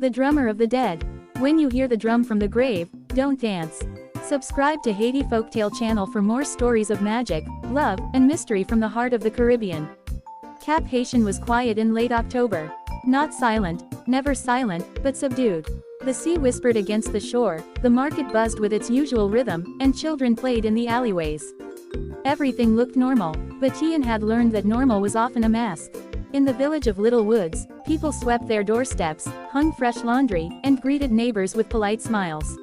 The drummer of the dead. When you hear the drum from the grave, don't dance. Subscribe to Haiti Folktale channel for more stories of magic, love, and mystery from the heart of the Caribbean. Cap Haitian was quiet in late October. Not silent, never silent, but subdued. The sea whispered against the shore, the market buzzed with its usual rhythm, and children played in the alleyways. Everything looked normal, but Tijan had learned that normal was often a mask. In the village of Little Woods, people swept their doorsteps, hung fresh laundry, and greeted neighbors with polite smiles.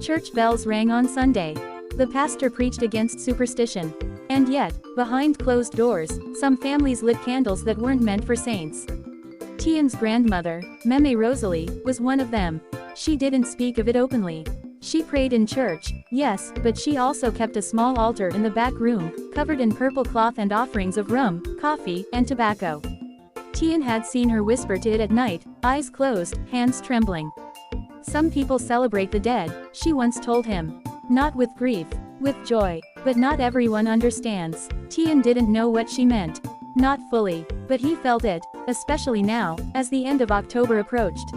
Church bells rang on Sunday. The pastor preached against superstition. And yet, behind closed doors, some families lit candles that weren't meant for saints. Tijan's grandmother, Mémé Rosalie, was one of them. She didn't speak of it openly. She prayed in church, yes, but she also kept a small altar in the back room, covered in purple cloth and offerings of rum, coffee, and tobacco. Tijan had seen her whisper to it at night, eyes closed, hands trembling. Some people celebrate the dead, she once told him. Not with grief, with joy. But not everyone understands. Tijan didn't know what she meant. Not fully, but he felt it, especially now, as the end of October approached.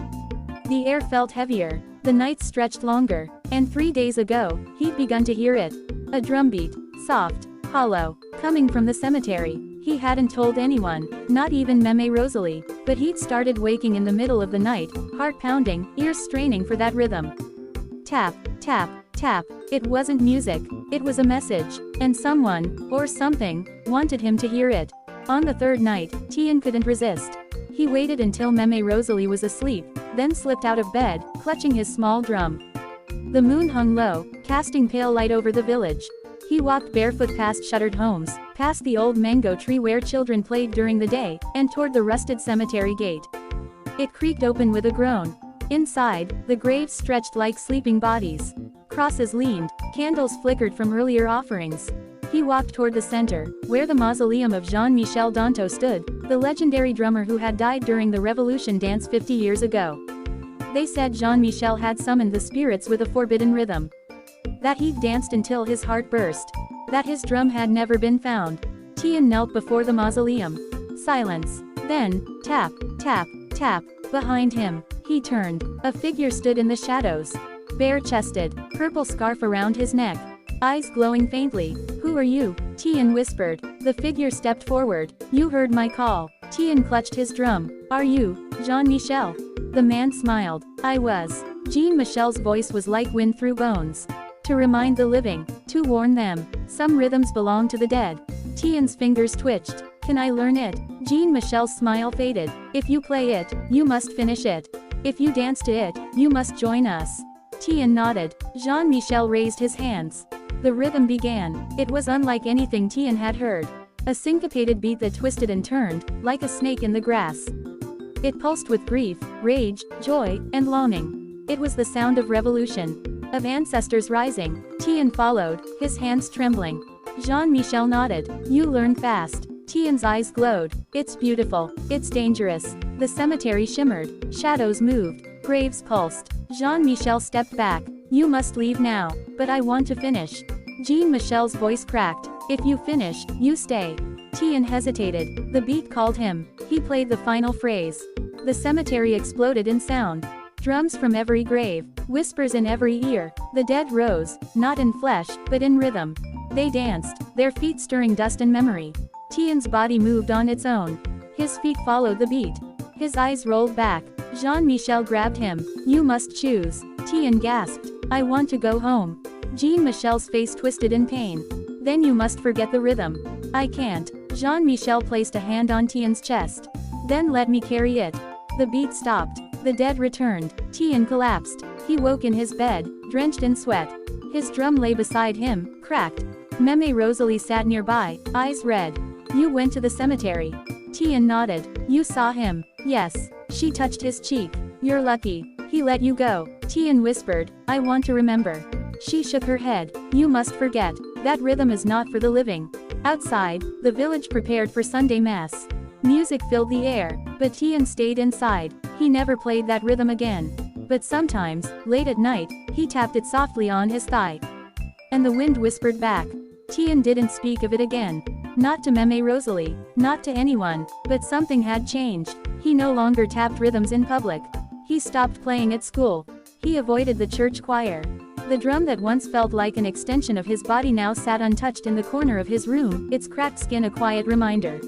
The air felt heavier, the nights stretched longer, and 3 days ago, he'd begun to hear it. A drumbeat, soft, hollow, coming from the cemetery. He hadn't told anyone, not even Mémé Rosalie, but he'd started waking in the middle of the night, heart pounding, ears straining for that rhythm. Tap, tap, tap. It wasn't music, it was a message, and someone, or something, wanted him to hear it. On the third night, Tijan couldn't resist. He waited until Mémé Rosalie was asleep, then slipped out of bed, clutching his small drum. The moon hung low, casting pale light over the village. He walked barefoot past shuttered homes, past the old mango tree where children played during the day, and toward the rusted cemetery gate. It creaked open with a groan. Inside, the graves stretched like sleeping bodies. Crosses leaned, candles flickered from earlier offerings. He walked toward the center, where the mausoleum of Jean-Michel stood, the legendary drummer who had died during the Revolution dance 50 years ago. They said Jean-Michel had summoned the spirits with a forbidden rhythm. That he'd danced until his heart burst. That his drum had never been found. Tijan knelt before the mausoleum. Silence. Then, tap, tap, tap. Behind him, he turned. A figure stood in the shadows. Bare-chested, purple scarf around his neck. Eyes glowing faintly. Who are you? Tijan whispered. The figure stepped forward. You heard my call. Tijan clutched his drum. Are you, Jean-Michel? The man smiled. I was. Jean-Michel's voice was like wind through bones. To remind the living, to warn them. Some rhythms belong to the dead. Tijan's fingers twitched. Can I learn it? Jean-Michel's smile faded. If you play it, you must finish it. If you dance to it, you must join us. Tijan nodded. Jean-Michel raised his hands. The rhythm began. It was unlike anything Tijan had heard. A syncopated beat that twisted and turned, like a snake in the grass. It pulsed with grief, rage, joy, and longing. It was the sound of revolution. Of ancestors rising. Tijan followed, his hands trembling. Jean-Michel nodded. You learn fast. Tijan's eyes glowed. It's beautiful. It's dangerous. The cemetery shimmered. Shadows moved. Graves pulsed. Jean-Michel stepped back. You must leave now. But I want to finish. Jean-Michel's voice cracked. If you finish, you stay. Tijan hesitated. The beat called him. He played the final phrase. The cemetery exploded in sound. Drums from every grave. Whispers in every ear. The dead rose, not in flesh, but in rhythm. They danced, their feet stirring dust and memory. Tijan's body moved on its own. His feet followed the beat. His eyes rolled back. Jean-Michel grabbed him. You must choose. Tijan gasped. I want to go home. Jean-Michel's face twisted in pain. Then you must forget the rhythm. I can't. Jean-Michel placed a hand on Tijan's chest. Then let me carry it. The beat stopped. The dead returned. Tijan collapsed. He woke in his bed, drenched in sweat. His drum lay beside him, cracked. Mémé Rosalie sat nearby, eyes red. You went to the cemetery. Tijan nodded. You saw him. Yes. She touched his cheek. You're lucky. He let you go. Tijan whispered. I want to remember. She shook her head. You must forget. That rhythm is not for the living. Outside, the village prepared for Sunday Mass. Music filled the air, but Tijan stayed inside. He never played that rhythm again. But sometimes, late at night, he tapped it softly on his thigh. And the wind whispered back. Tijan didn't speak of it again. Not to Mémé Rosalie, not to anyone, but something had changed. He no longer tapped rhythms in public. He stopped playing at school. He avoided the church choir. The drum that once felt like an extension of his body now sat untouched in the corner of his room, its cracked skin a quiet reminder.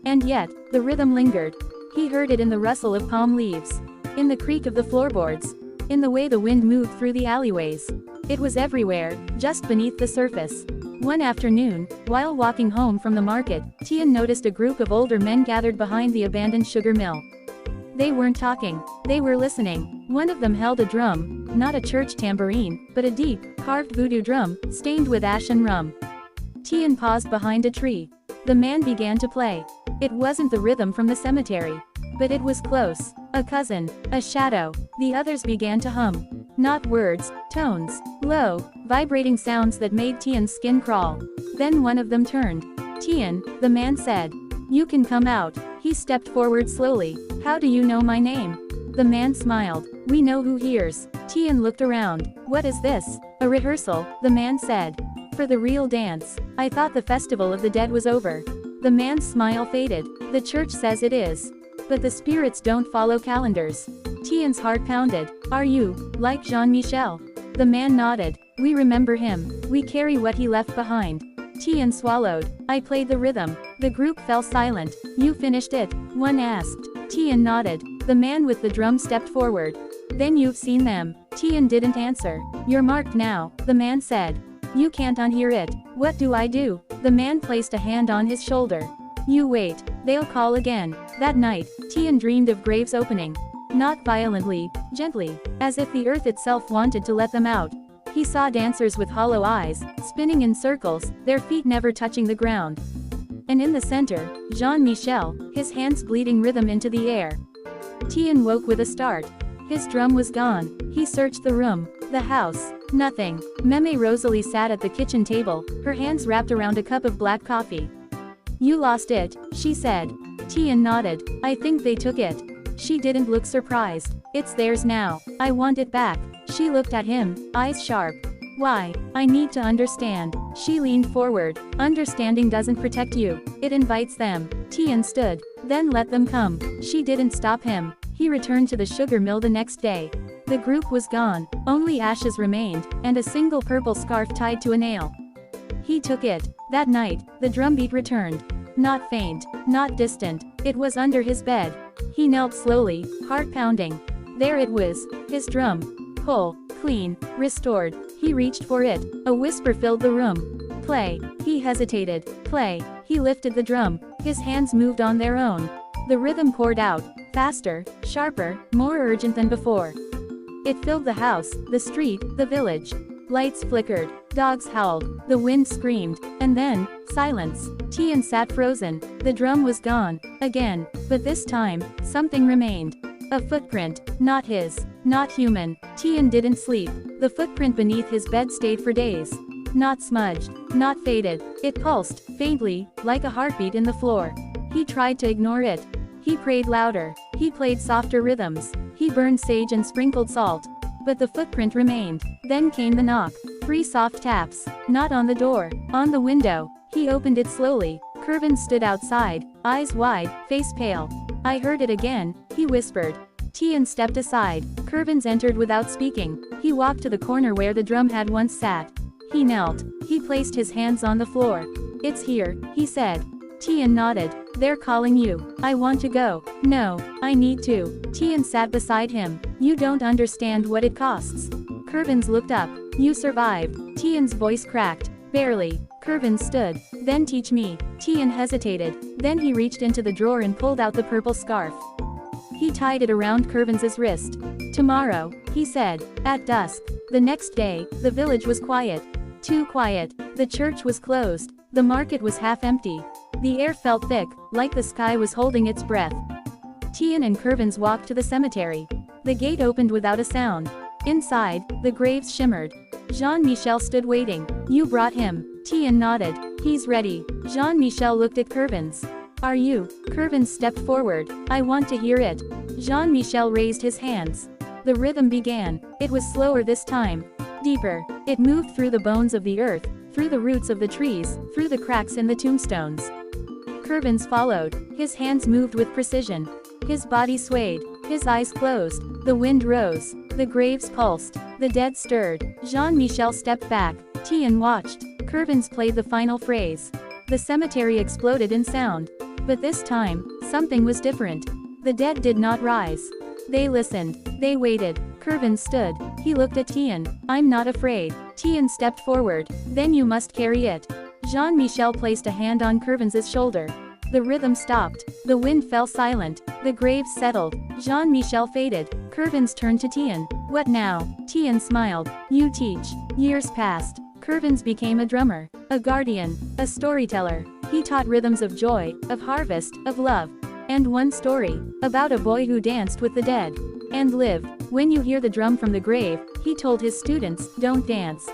And yet, the rhythm lingered. He heard it in the rustle of palm leaves, in the creak of the floorboards, in the way the wind moved through the alleyways. It was everywhere, just beneath the surface. One afternoon, while walking home from the market, Tijan noticed a group of older men gathered behind the abandoned sugar mill. They weren't talking, they were listening. One of them held a drum, not a church tambourine, but a deep, carved voodoo drum, stained with ash and rum. Tijan paused behind a tree. The man began to play. It wasn't the rhythm from the cemetery, but it was close, a cousin, a shadow. The others began to hum. Not words, tones, low, vibrating sounds that made Tijan's skin crawl. Then one of them turned. "Tijan," the man said. "You can come out." He stepped forward slowly. "How do you know my name?" The man smiled. "We know who hears." Tijan looked around. "What is this?" "A rehearsal," the man said. "For the real dance. I thought the festival of the dead was over." The man's smile faded. "The church says it is. But the spirits don't follow calendars." Tijan's heart pounded. "Are you, like Jean-Michel?" The man nodded. "We remember him. We carry what he left behind." Tijan swallowed. "I played the rhythm." The group fell silent. "You finished it?" one asked. Tijan nodded. The man with the drum stepped forward. "Then you've seen them." Tijan didn't answer. "You're marked now," the man said. "You can't unhear it." "What do I do?" The man placed a hand on his shoulder. "You wait. They'll call again." That night, Tijan dreamed of graves opening. Not violently, gently, as if the earth itself wanted to let them out. He saw dancers with hollow eyes, spinning in circles, their feet never touching the ground. And in the center, Jean-Michel, his hands bleeding rhythm into the air. Tijan woke with a start. His drum was gone. He searched the room, the house, nothing. Mémé Rosalie sat at the kitchen table, her hands wrapped around a cup of black coffee. "You lost it," she said. Tijan nodded. "I think they took it." She didn't look surprised. "It's theirs now. I want it back." She looked at him, eyes sharp. "Why? I need to understand." She leaned forward. "Understanding doesn't protect you. It invites them." Tijan stood. "Then let them come." She didn't stop him. He returned to the sugar mill the next day. The group was gone. Only ashes remained, and a single purple scarf tied to a nail. He took it. That night, the drumbeat returned. Not faint, not distant. It was under his bed. He knelt slowly, heart pounding. There it was, his drum. Whole, clean, restored. He reached for it. A whisper filled the room. "Play." He hesitated. "Play." He lifted the drum. His hands moved on their own. The rhythm poured out, faster, sharper, more urgent than before. It filled the house, the street, the village. Lights flickered, dogs howled, the wind screamed, and then, silence. Tijan sat frozen. The drum was gone, again, but this time, something remained. A footprint, not his, not human. Tijan didn't sleep. The footprint beneath his bed stayed for days. Not smudged, not faded. It pulsed, faintly, like a heartbeat in the floor. He tried to ignore it. He prayed louder. He played softer rhythms. He burned sage and sprinkled salt. But the footprint remained. Then came the knock. 3 soft taps. Not on the door, on the window. He opened it slowly. Kervens stood outside, eyes wide, face pale. "I heard it again," he whispered. Tijan stepped aside. Kervens entered without speaking. He walked to the corner where the drum had once sat. He knelt. He placed his hands on the floor. "It's here," he said. Tijan nodded. "They're calling you." "I want to go." "No, I need to." Tijan sat beside him. "You don't understand what it costs." Kervens looked up. "You survived." Tijan's voice cracked. "Barely." Kervens stood. "Then teach me." Tijan hesitated. Then he reached into the drawer and pulled out the purple scarf. He tied it around Kervens's wrist. "Tomorrow," he said. At dusk. The next day, the village was quiet. Too quiet. The church was closed. The market was half empty. The air felt thick, like the sky was holding its breath. Tijan and Kervens walked to the cemetery. The gate opened without a sound. Inside, the graves shimmered. Jean-Michel stood waiting. "You brought him." Tijan nodded. "He's ready." Jean-Michel looked at Kervens. "Are you?" Kervens stepped forward. "I want to hear it." Jean-Michel raised his hands. The rhythm began. It was slower this time. Deeper. It moved through the bones of the earth, through the roots of the trees, through the cracks in the tombstones. Kervens followed. His hands moved with precision. His body swayed. His eyes closed. The wind rose. The graves pulsed. The dead stirred. Jean-Michel stepped back. Tijan watched. Kervens played the final phrase. The cemetery exploded in sound. But this time, something was different. The dead did not rise. They listened. They waited. Kervens stood. He looked at Tijan. "I'm not afraid." Tijan stepped forward. "Then you must carry it." Jean-Michel placed a hand on Kervens's shoulder. The rhythm stopped. The wind fell silent. The graves settled. Jean-Michel faded. Kervens turned to Tijan. "What now?" Tijan smiled. "You teach." Years passed. Kervens became a drummer, a guardian, a storyteller. He taught rhythms of joy, of harvest, of love. And one story, about a boy who danced with the dead. And lived. When you hear the drum from the grave, he told his students, don't dance.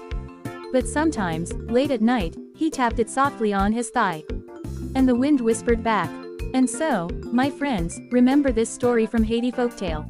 But sometimes, late at night, he tapped it softly on his thigh. And the wind whispered back. And so, my friends, remember this story from Haiti folktale.